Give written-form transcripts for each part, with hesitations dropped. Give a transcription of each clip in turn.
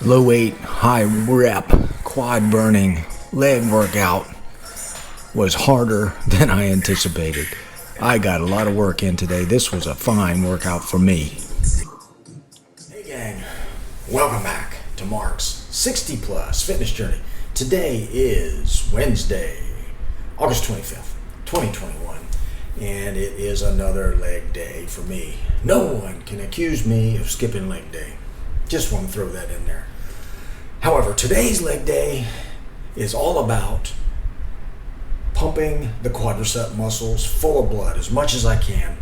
Low weight, high rep, quad burning leg workout was harder than I anticipated. I got a lot of work in today. This was a fine workout for me. Hey gang, welcome back to Mark's 60 Plus Fitness Journey. Today is Wednesday, August 25th, 2021, and it is another leg day for me. No one can accuse me of skipping leg day. Just want to throw that in there. However, today's leg day is all about pumping the quadricep muscles full of blood as much as I can.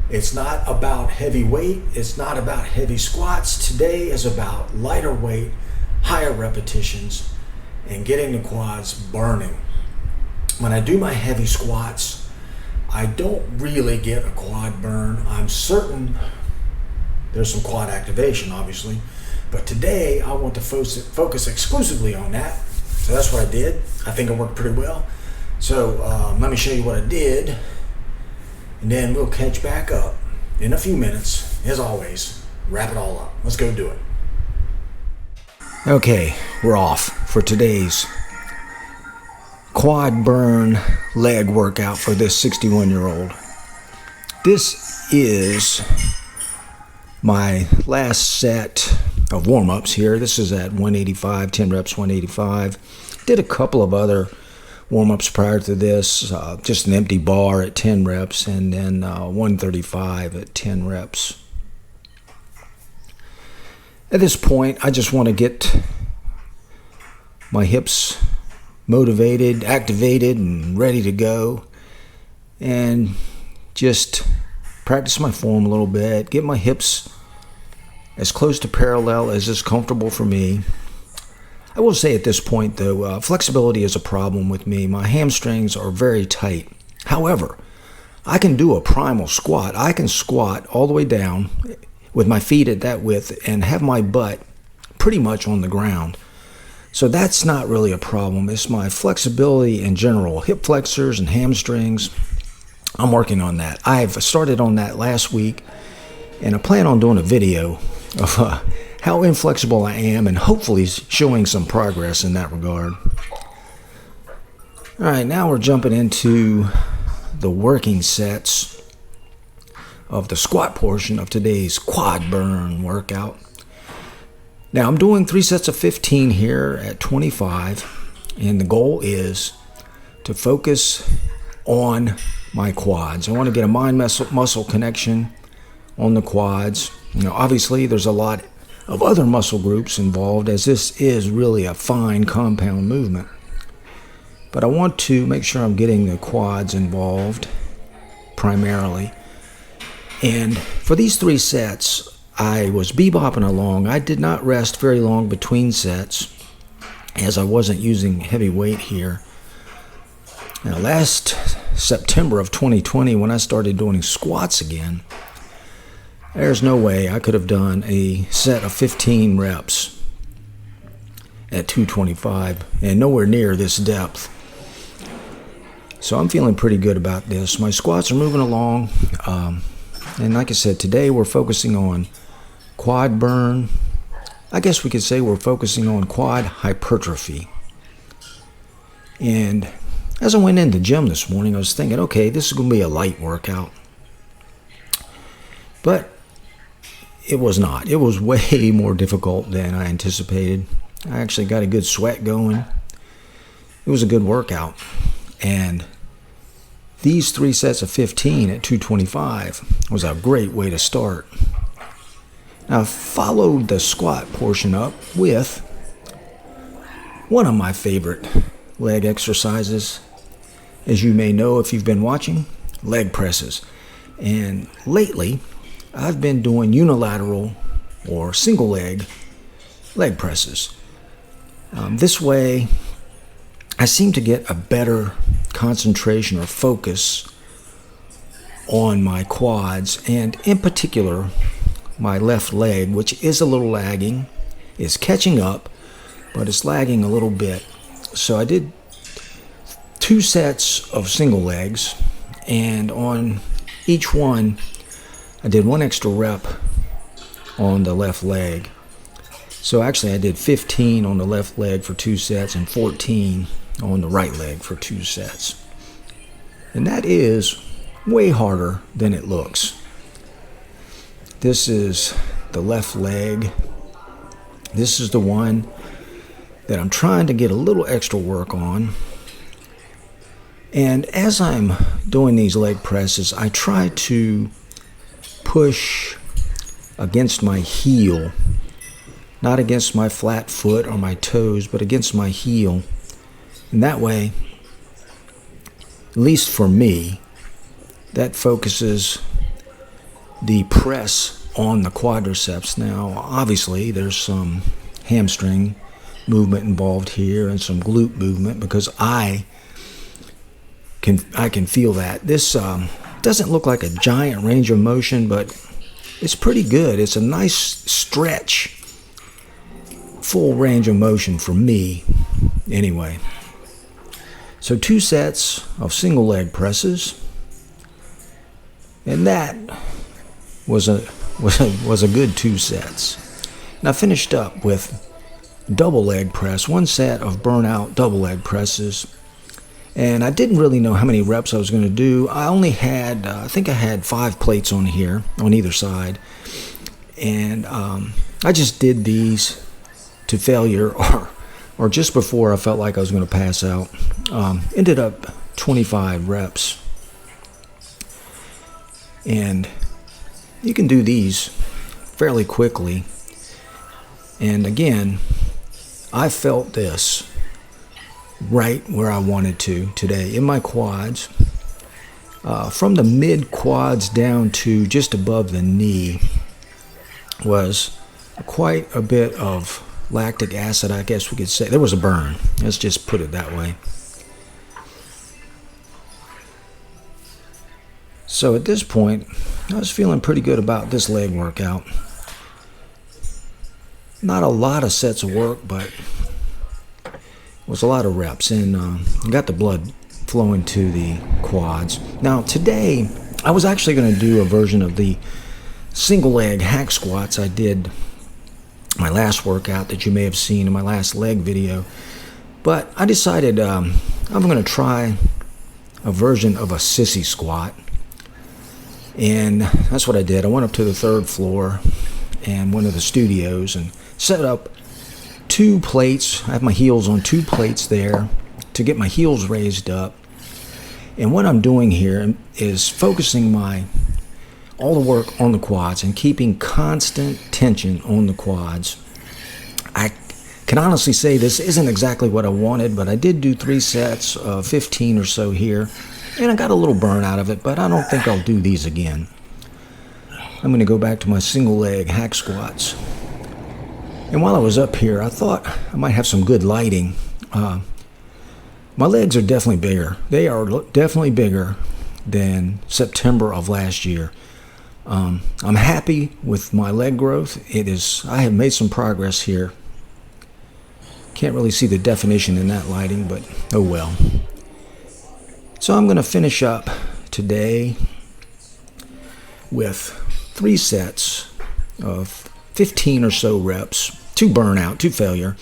It's not about heavy weight. It's not about heavy squats. Today is about lighter weight, higher repetitions, and getting the quads burning. When I do my heavy squats, I don't really get a quad burn. I'm certain there's some quad activation, obviously, but today I want to focus exclusively on that. So that's what I did. I think it worked pretty well. So let me show you what I did, and then we'll catch back up in a few minutes. As always, wrap it all up. Let's go do it. Okay, we're off for today's quad burn leg workout for this 61-year-old. This is my last set of warm-ups here. This is at 185, 10 reps, 185. Did a couple of other warm-ups prior to this, just an empty bar at 10 reps, and then 135 at 10 reps. At this point, I just want to get my hips motivated, activated, and ready to go, and just practice my form a little bit, get my hips as close to parallel as is comfortable for me. I will say at this point, though, flexibility is a problem with me. My hamstrings are very tight. However, I can do a primal squat. I can squat all the way down with my feet at that width and have my butt pretty much on the ground. So that's not really a problem. It's my flexibility in general, hip flexors and hamstrings. I'm working on that. I've started on that last week, and I plan on doing a video of how inflexible I am and hopefully showing some progress in that regard. All right, now we're jumping into the working sets of the squat portion of today's quad burn workout. Now I'm doing 3 sets of 15 here at 25, and the goal is to focus on my quads. I want to get a mind muscle connection on the quads. You know, obviously there's a lot of other muscle groups involved, as this is really a fine compound movement. But I want to make sure I'm getting the quads involved primarily. And for these 3 sets, I was bebopping along. I did not rest very long between sets, as I wasn't using heavy weight here. Now, last September of 2020, when I started doing squats again, there's no way I could have done a set of 15 reps at 225 and nowhere near this depth. So I'm feeling pretty good about this. My squats are moving along. And like I said, today we're focusing on quad burn. I guess we could say we're focusing on quad hypertrophy. And as I went in the gym this morning, I was thinking, okay, this is going to be a light workout. But it was not. It was way more difficult than I anticipated. I actually got a good sweat going. It was a good workout. And these 3 sets of 15 at 225 was a great way to start. Now I followed the squat portion up with one of my favorite leg exercises. As you may know if you've been watching, leg presses. And lately, I've been doing unilateral or single leg presses. This way, I seem to get a better concentration or focus on my quads, and in particular, my left leg, which is a little lagging, is catching up, but it's lagging a little bit. So I did 2 sets of single legs, and on each one, I did 1 extra rep on the left leg. So actually I did 15 on the left leg for 2 sets and 14 on the right leg for 2 sets. And that is way harder than it looks. This is the left leg. This is the one that I'm trying to get a little extra work on. And as I'm doing these leg presses, I try to push against my heel, not against my flat foot or my toes, but against my heel. And that way, at least for me, that focuses the press on the quadriceps. Now, obviously, there's some hamstring movement involved here and some glute movement because I can feel that. This doesn't look like a giant range of motion, but it's pretty good. It's a nice stretch, full range of motion for me anyway. So 2 sets of single leg presses, and that was a good 2 sets. And I finished up with double leg press, 1 set of burnout double leg presses. And I didn't really know how many reps I was going to do. I only had, I think I had 5 plates on here, on either side. And I just did these to failure or just before I felt like I was going to pass out. Ended up 25 reps. And you can do these fairly quickly. And again, I felt this right where I wanted to today in my quads, from the mid quads down to just above the knee was quite a bit of lactic acid, I guess we could say. There was a burn, let's just put it that way. So at this point I was feeling pretty good about this leg workout. Not a lot of sets of work, but was a lot of reps, and got the blood flowing to the quads. Now today I was actually going to do a version of the single leg hack squats I did my last workout that you may have seen in my last leg video, but I decided I'm going to try a version of a sissy squat, and that's what I did. I went up to the 3rd floor and one of the studios and set up 2 plates. I have my heels on 2 plates there to get my heels raised up. And what I'm doing here is focusing all the work on the quads and keeping constant tension on the quads. I can honestly say this isn't exactly what I wanted, but I did do 3 sets of 15 or so here, and I got a little burn out of it, but I don't think I'll do these again. I'm going to go back to my single leg hack squats. And while I was up here, I thought I might have some good lighting. My legs are definitely bigger. They are definitely bigger than September of last year. I'm happy with my leg growth. I have made some progress here. Can't really see the definition in that lighting, but oh well. So I'm going to finish up today with 3 sets of 15 or so reps, 2 burnout, 2 failure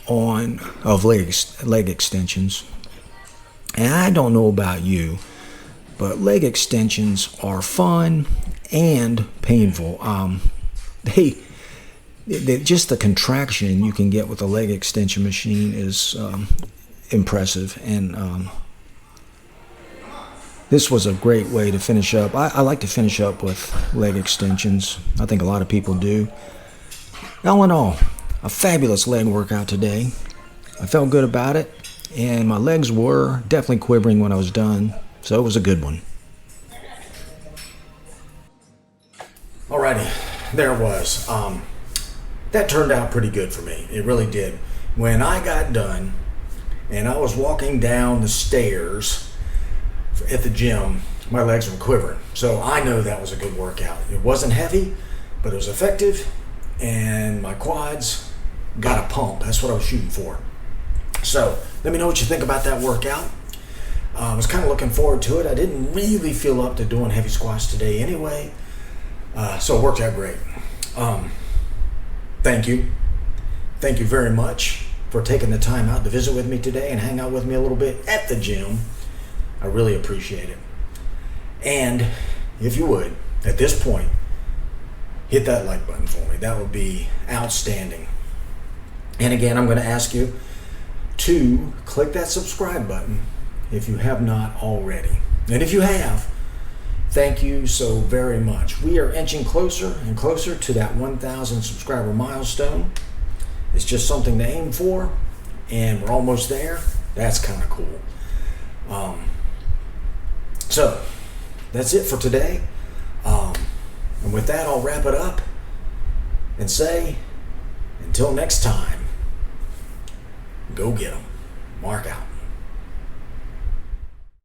of leg extensions. And I don't know about you, but leg extensions are fun and painful. They just the contraction you can get with a leg extension machine is impressive, and this was a great way to finish up. I like to finish up with leg extensions. I think a lot of people do. All in all, a fabulous leg workout today. I felt good about it, and my legs were definitely quivering when I was done, so it was a good one. Alrighty, there it was. That turned out pretty good for me. It really did. When I got done and I was walking down the stairs at the gym, my legs were quivering. So I know that was a good workout. It wasn't heavy, but it was effective, and my quads got a pump. That's what I was shooting for. So let me know what you think about that workout. I was kind of looking forward to it. I didn't really feel up to doing heavy squats today anyway, so it worked out great. thank you. Thank you very much for taking the time out to visit with me today and hang out with me a little bit at the gym. I really appreciate it. And if you would, at this point, hit that like button for me. That would be outstanding. And again, I'm going to ask you to click that subscribe button if you have not already. And if you have, thank you so very much. We are inching closer and closer to that 1,000 subscriber milestone. It's just something to aim for, and we're almost there. That's kind of cool. So that's it for today. And with that, I'll wrap it up and say, until next time, go get 'em. Mark out.